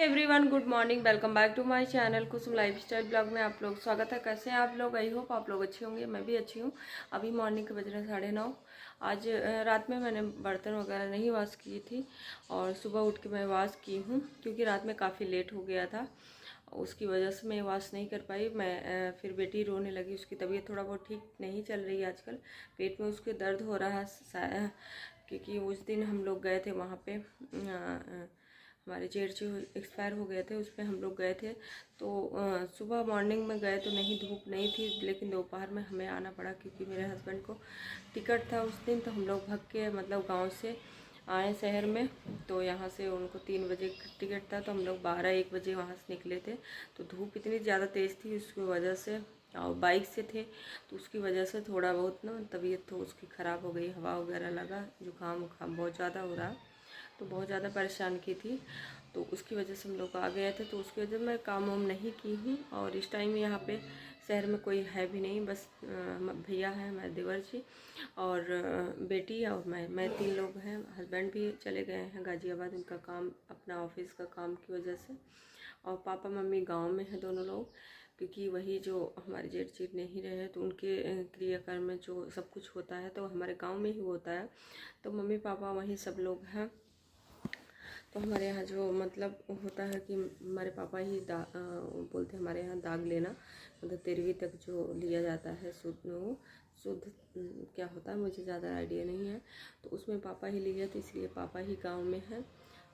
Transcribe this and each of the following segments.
Everyone, good morning. Welcome back to my channel Kusum lifestyle blog में आप लोग स्वागत है। कैसे हैं आप लोग? आई होप आप लोग अच्छे होंगे। मैं भी अच्छी हूँ। अभी मॉर्निंग के बज रहे हैं 9:30। आज रात में मैंने बर्तन वगैरह नहीं वॉश की थी और सुबह उठ के मैं वॉश की हूँ क्योंकि रात में काफ़ी लेट हो गया था। उसकी वजह से मैं वॉश नहीं कर पाई। मैं फिर बेटी रोने लगी, उसकी तबीयत थोड़ा बहुत ठीक नहीं चल रही है आजकल। पेट में उसके दर्द हो रहा है क्योंकि उस दिन हम लोग गए थे वहाँ पे, हमारे जेठ जो एक्सपायर हो गए थे उस पर हम लोग गए थे। तो सुबह मॉर्निंग में गए तो नहीं, धूप नहीं थी, लेकिन दोपहर में हमें आना पड़ा क्योंकि मेरे हस्बैंड को टिकट था उस दिन। तो हम लोग भाग के मतलब गांव से आए शहर में। तो यहाँ से उनको 3 बजे टिकट था, तो हम लोग 12-1 बजे वहाँ से निकले थे। तो धूप इतनी ज़्यादा तेज़ थी उसकी वजह से, और बाइक से थे तो उसकी वजह से थोड़ा बहुत ना तबीयत तो उसकी ख़राब हो गई। हवा वगैरह लगा, जुकाम उखाम बहुत ज़्यादा हो रहा, तो बहुत ज़्यादा परेशान की थी। तो उसकी वजह से हम लोग आ गए थे। तो उसकी वजह से मैं काम वाम नहीं की हूँ। और इस टाइम यहाँ पे शहर में कोई है भी नहीं, बस भैया है, मैं देवर जी और बेटी और मैं 3 लोग हैं। हस्बैंड भी चले गए हैं गाज़ियाबाद, उनका काम, अपना ऑफिस का काम की वजह से। और पापा मम्मी गांव में हैं दोनों लोग, क्योंकि वही जो हमारे जेठ जी नहीं रहे तो उनके क्रियाकर्म में जो सब कुछ होता है तो हमारे गांव में ही होता है। तो मम्मी पापा वहीं सब लोग हैं। तो हमारे यहाँ जो मतलब होता है कि हमारे पापा ही बोलते हैं हमारे यहाँ दाग लेना, मतलब 13वीं तक जो लिया जाता है शुद्ध क्या होता है मुझे ज़्यादा आइडिया नहीं है। तो उसमें पापा ही लिए, तो इसलिए पापा ही गांव में हैं।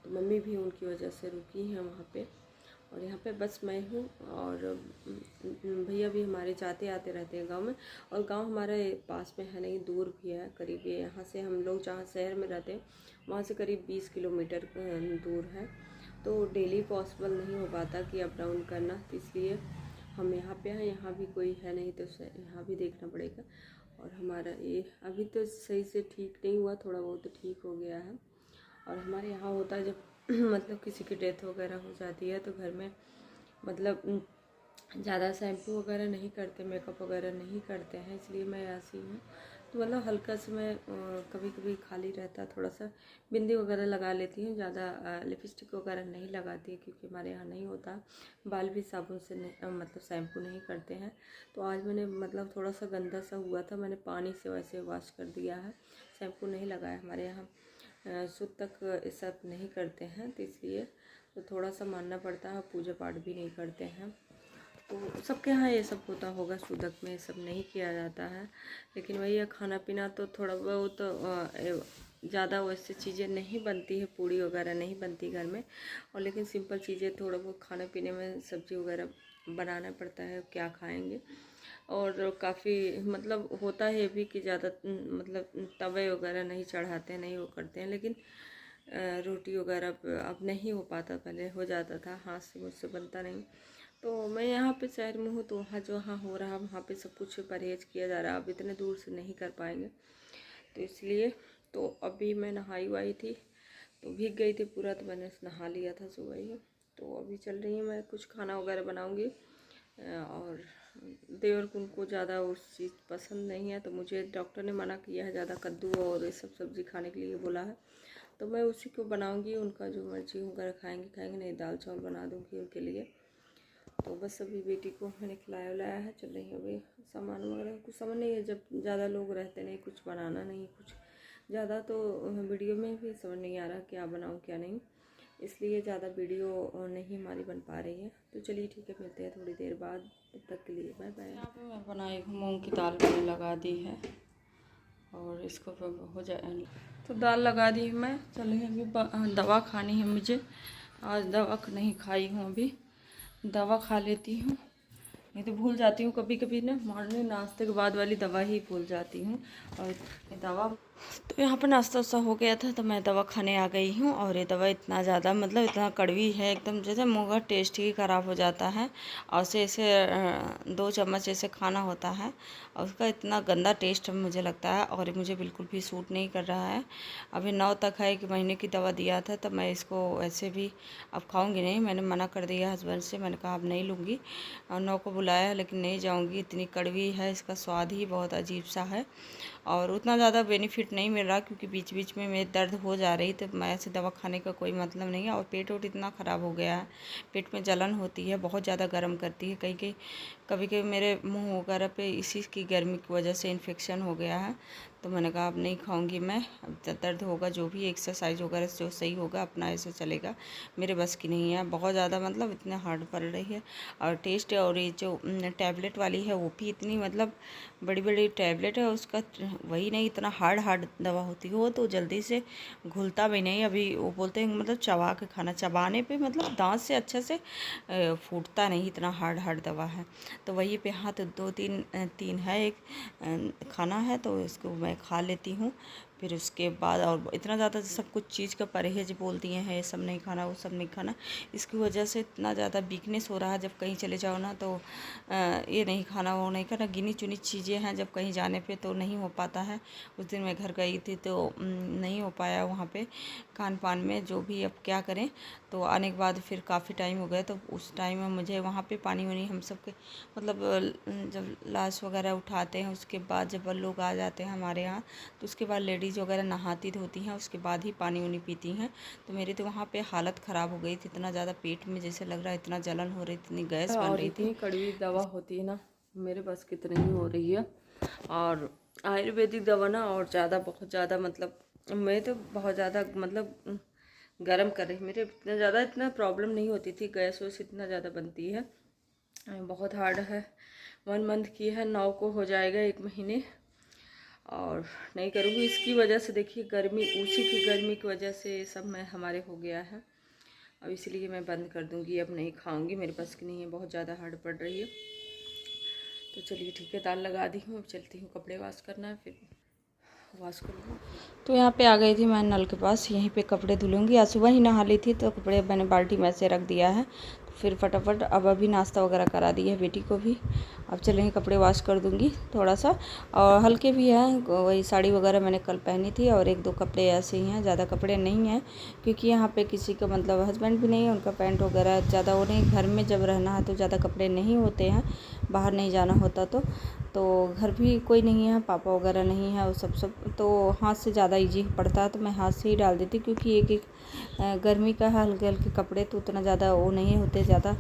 तो मम्मी भी उनकी वजह से रुकी हैं वहाँ पे। और यहाँ पे बस मैं हूँ और भैया भी हमारे जाते आते रहते हैं गांव में। और गांव हमारे पास में है नहीं, दूर भी है, करीब है यहाँ से। हम लोग जहाँ शहर में रहते हैं वहाँ से करीब 20 किलोमीटर दूर है। तो डेली पॉसिबल नहीं हो पाता कि अप डाउन करना, तो इसलिए हम यहाँ पे हैं। यहाँ भी कोई है नहीं तो यहाँ भी देखना पड़ेगा। और हमारा ये अभी तो सही से ठीक नहीं हुआ, थोड़ा बहुत तो ठीक हो गया है। और हमारे यहाँ होता है जब मतलब किसी की डेथ वगैरह हो जाती है तो घर में मतलब ज़्यादा शैम्पू वगैरह नहीं करते, मेकअप वगैरह नहीं करते हैं, इसलिए मैं ऐसी हूँ। तो मतलब हल्का से मैं कभी कभी खाली रहता थोड़ा सा बिंदी वगैरह लगा लेती हूँ, ज़्यादा लिपस्टिक वगैरह नहीं लगाती क्योंकि हमारे यहाँ नहीं होता। बाल भी साबुन से नहीं, मतलब शैम्पू नहीं करते हैं। तो आज मैंने मतलब थोड़ा सा गंदा सा हुआ था, मैंने पानी से वैसे वॉश कर दिया है, शैम्पू नहीं लगाया। हमारे यहाँ शुद्ध तक ये सब नहीं करते हैं, तो इसलिए तो थोड़ा सा मानना पड़ता है। पूजा पाठ भी नहीं करते हैं, तो सबके यहाँ ये सब होता होगा, शुद्धक में ये सब नहीं किया जाता है। लेकिन वही है, खाना पीना तो थोड़ा बहुत ज़्यादा वैसे चीज़ें नहीं बनती है, पूड़ी वगैरह नहीं बनती घर में। और लेकिन सिंपल चीज़ें थोड़ा बहुत खाने पीने में सब्ज़ी वगैरह बनाना पड़ता है, क्या खाएंगे। और काफ़ी मतलब होता है भी कि ज़्यादा मतलब तवे वगैरह नहीं चढ़ाते हैं, नहीं वो करते हैं। लेकिन रोटी वगैरह अब नहीं हो पाता, पहले हो जाता था, हाथ से मुझसे बनता नहीं। तो मैं यहाँ पे शहर में हूँ तो वहाँ जो हाँ हो रहा वहाँ पे सब कुछ परहेज़ किया जा रहा, अब इतने दूर से नहीं कर पाएंगे, तो इसलिए। तो अभी मैं नहाई वाई थी तो भीग गई थी पूरा, तो मैंने नहा लिया था सुबह ही। तो अभी चल रही हूँ, मैं कुछ खाना वगैरह बनाऊँगी। और देवर को उनको ज़्यादा उस चीज़ पसंद नहीं है, तो मुझे डॉक्टर ने मना किया है ज़्यादा कद्दू और ये सब सब्ज़ी खाने के लिए बोला है। तो मैं उसी को बनाऊँगी, उनका जो मर्जी वगैरह खाएंगे, नहीं दाल चावल बना दूँगी उनके लिए। तो बस अभी बेटी को मैंने खिलाया उलाया है, चल रही है। अभी सामान वगैरह कुछ समझ नहीं है, जब ज़्यादा लोग रहते नहीं, कुछ बनाना नहीं, कुछ ज़्यादा तो वीडियो में भी समझ नहीं आ रहा क्या बनाऊँ क्या नहीं, इसलिए ज़्यादा वीडियो नहीं हमारी बन पा रही है। तो चलिए ठीक है, मिलते हैं थोड़ी देर बाद, तब तक के लिए बाय बाय। यहाँ पे मैं बनाई हूँ मूँग की दाल, मैंने लगा दी है और इसको हो जाए तो दाल लगा दी है मैं। चलिए अभी दवा खानी है मुझे, आज दवा नहीं खाई हूँ, अभी दवा खा लेती हूँ, नहीं तो भूल जाती हूँ कभी कभी ना, मॉर्निंग नाश्ते के बाद वाली दवा ही भूल जाती हूँ। और दवा तो यहाँ पर नाश्ता वास्ता हो गया था तो मैं दवा खाने आ गई हूँ। और ये दवा इतना ज़्यादा मतलब इतना कड़वी है एकदम, जैसे मुँह का टेस्ट ही ख़राब हो जाता है। और ऐसे 2 चम्मच ऐसे खाना होता है और उसका इतना गंदा टेस्ट मुझे लगता है, और मुझे बिल्कुल भी सूट नहीं कर रहा है। अभी 9 तक है कि महीने की दवा दिया था, तो मैं इसको ऐसे भी अब खाऊंगी नहीं, मैंने मना कर दिया हस्बैंड से, मैंने कहा अब नहीं लूँगी। और 9 को बुलाया लेकिन नहीं जाऊँगी, इतनी कड़वी है, इसका स्वाद ही बहुत अजीब सा है। और उतना ज़्यादा बेनिफिट नहीं मिल रहा क्योंकि बीच बीच में मेरे दर्द हो जा रही, तो मैं ऐसे दवा खाने का कोई मतलब नहीं है। और पेट वोट इतना ख़राब हो गया है, पेट में जलन होती है, बहुत ज़्यादा गर्म करती है, कहीं कहीं कभी कभी मेरे मुंह वगैरह पे इसी की गर्मी की वजह से इन्फेक्शन हो गया है। तो मैंने कहा अब नहीं खाऊंगी मैं, अब दर्द होगा जो भी एक्सरसाइज वगैरह जो सही होगा अपना ऐसे चलेगा, मेरे बस की नहीं है। बहुत ज़्यादा मतलब इतना हार्ड पड़ रही है। और टेस्ट और ये जो टैबलेट वाली है वो भी इतनी मतलब बड़ी बड़ी टैबलेट है, उसका वही नहीं, इतना हार्ड हार्ड दवा होती है वो, तो जल्दी से घुलता भी नहीं। अभी वो बोलते हैं मतलब चबा के खाना, चबाने पे मतलब दांत से अच्छे से फूटता नहीं, इतना हार्ड हार्ड दवा है। तो वही पे हाथ दो तीन है, एक खाना है तो इसको मैं खा लेती हूँ। फिर उसके बाद और इतना ज़्यादा सब कुछ चीज़ का परहेज बोल दिए हैं, ये सब नहीं खाना वो सब नहीं खाना, इसकी वजह से इतना ज़्यादा वीकनेस हो रहा है। जब कहीं चले जाओ ना तो ये नहीं खाना वो नहीं खाना, गिनी चुनी चीज़ें हैं, जब कहीं जाने पे तो नहीं हो पाता है। उस दिन मैं घर गई थी तो नहीं हो पाया वहाँ पे खान पान में, जो भी अब क्या करें। तो आने के बाद फिर काफ़ी टाइम हो गया, तो उस टाइम में मुझे वहाँ पे पानी वानी हम सबके मतलब जब लाश वगैरह उठाते हैं उसके बाद जब लोग आ जाते हैं हमारे यहाँ, तो उसके बाद लेडीज़ वगैरह नहाती धोती हैं, उसके बाद ही पानी वानी पीती हैं। तो मेरी तो वहाँ पे हालत ख़राब हो गई थी, इतना ज़्यादा पेट में जैसे लग रहा है, इतना जलन हो रही, इतनी गैस बन और रही इतनी थी। कड़वी दवा होती है ना, मेरे बस की तो नहीं हो रही है। और आयुर्वेदिक दवा ना और ज़्यादा बहुत ज़्यादा मतलब मैं तो बहुत ज़्यादा मतलब गर्म कर रही, मेरे इतना ज़्यादा इतना प्रॉब्लम नहीं होती थी, गैस वैस इतना ज़्यादा बनती है, बहुत हार्ड है। 1 मंथ की है, 9 को हो जाएगा 1 महीने, और नहीं करूँगी इसकी वजह से। देखिए गर्मी, उसी की गर्मी की वजह से ये सब मैं हमारे हो गया है। अब इसलिए मैं बंद कर दूँगी, अब नहीं खाऊँगी, मेरे पास की नहीं है, बहुत ज़्यादा हार्ड पड़ रही है। तो चलिए ठीक है, दाल लगा दी हूँ, अब चलती हूँ, कपड़े वॉश करना है, फिर वॉश कर लूँ। तो यहाँ पे आ गई थी मैं नल के पास, यहीं पे कपड़े धुलूँगी। आज सुबह ही नहा ली थी तो कपड़े मैंने बाल्टी में से रख दिया है, तो फिर फटाफट अब अभी नाश्ता वगैरह करा दी है बेटी को भी। अब चलेंगे कपड़े वॉश कर दूँगी थोड़ा सा, और हल्के भी हैं, वही साड़ी वगैरह मैंने कल पहनी थी, और 1-2 कपड़े ऐसे ही हैं, ज़्यादा कपड़े नहीं हैं क्योंकि यहाँ पे किसी का मतलब हस्बैंड भी नहीं है, उनका पैंट वगैरह ज़्यादा वो नहीं, घर में जब रहना है तो ज़्यादा कपड़े नहीं होते हैं, बाहर नहीं जाना होता तो घर भी कोई नहीं है, पापा वगैरह नहीं है, वो सब तो हाथ से ज़्यादा इजी पड़ता है, तो मैं हाथ से ही डाल देती क्योंकि एक गर्मी का है, हल्के हल्के कपड़े तो उतना ज़्यादा वो नहीं होते ज़्यादा,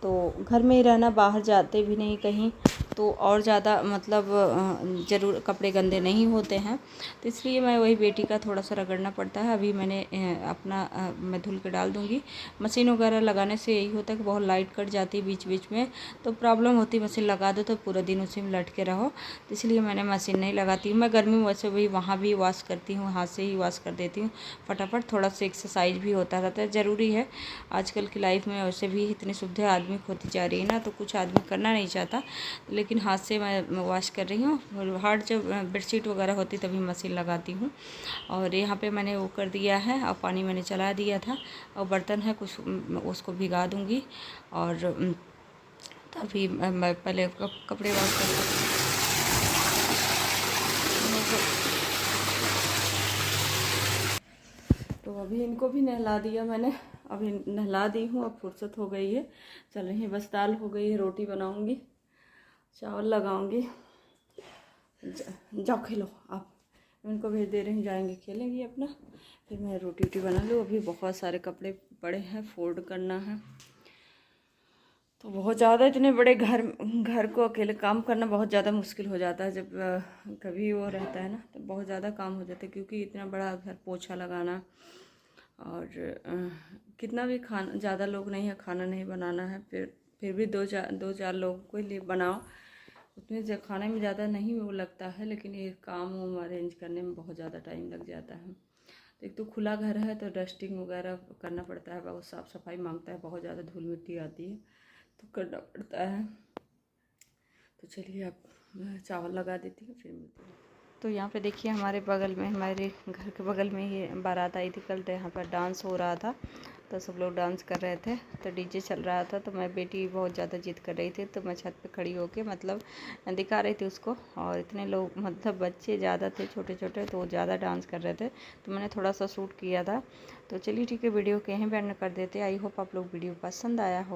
तो घर में ही रहना, बाहर जाते भी नहीं कहीं, तो और ज़्यादा मतलब ज़रूर कपड़े गंदे नहीं होते हैं। तो इसलिए मैं वही बेटी का थोड़ा सा रगड़ना पड़ता है। अभी मैंने मैं धुल के डाल दूँगी। मशीन वगैरह लगाने से यही होता है कि बहुत लाइट कट जाती है बीच बीच में, तो प्रॉब्लम होती है। मशीन लगा दो तो पूरा दिन उसी में लटके रहो, तो इसलिए मैंने मशीन नहीं लगाती हूँ। मैं गर्मी में वैसे भी वहाँ भी वॉश करती हूँ, हाथ से ही वॉश कर देती हूँ फटाफट। थोड़ा सा एक्सरसाइज भी होता रहता है, ज़रूरी है आजकल की लाइफ में। वैसे भी इतनी सुविधा आदमी को होती जा रही है ना, तो कुछ आदमी करना नहीं चाहता, लेकिन हाथ से मैं वॉश कर रही हूँ। हार्ड जब बेडशीट वगैरह होती तभी मशीन लगाती हूँ। और यहाँ पे मैंने वो कर दिया है, और पानी मैंने चला दिया था, और बर्तन है कुछ उसको भिगा दूँगी, और तभी मैं पहले कपड़े वॉश कर, तो अभी इनको भी नहला दिया मैंने, अभी नहला दी हूँ, अब फुर्सत हो गई है, चल रही है। बस दाल हो गई है, रोटी बनाऊँगी, चावल लगाऊँगी। जाओ खेलो आप, इनको भेज दे रही हूँ, जाएंगे खेलेंगी अपना, फिर मैं रोटी वोटी बना लूँ। अभी बहुत सारे कपड़े पड़े हैं, फोल्ड करना है, तो बहुत ज़्यादा इतने बड़े घर को अकेले काम करना बहुत ज़्यादा मुश्किल हो जाता है। जब कभी वो रहता है ना तो बहुत ज़्यादा काम हो जाता है, क्योंकि इतना बड़ा घर, पोछा लगाना, और कितना भी खाना, ज़्यादा लोग नहीं है, खाना नहीं बनाना है, फिर भी दो चार लोगों के लिए बनाओ, उसमें खाने में ज़्यादा नहीं वो लगता है, लेकिन ये काम वाम अरेंज करने में बहुत ज़्यादा टाइम लग जाता है। तो एक तो खुला घर है तो डस्टिंग वगैरह करना पड़ता है, बहुत साफ़ सफाई मांगता है, बहुत ज़्यादा धूल मिट्टी आती है तो करना पड़ता है। तो चलिए अब चावल लगा देती हूँ, फिर मिलती हूँ। तो यहाँ पे देखिए हमारे बगल में, हमारे घर के बगल में ही बारात आई थी कल, तो यहाँ पर डांस हो रहा था, तो सब लोग डांस कर रहे थे, तो डीजे चल रहा था, तो मैं बेटी बहुत ज़्यादा जिद कर रही थी, तो मैं छत पे खड़ी होके मतलब दिखा रही थी उसको, और इतने लोग मतलब बच्चे ज़्यादा थे, छोटे छोटे, तो ज़्यादा डांस कर रहे थे, तो मैंने थोड़ा सा शूट किया था। तो चलिए ठीक है, वीडियो को यहीं पे एंड कर देते। आई होप आप लोग वीडियो पसंद आया हो।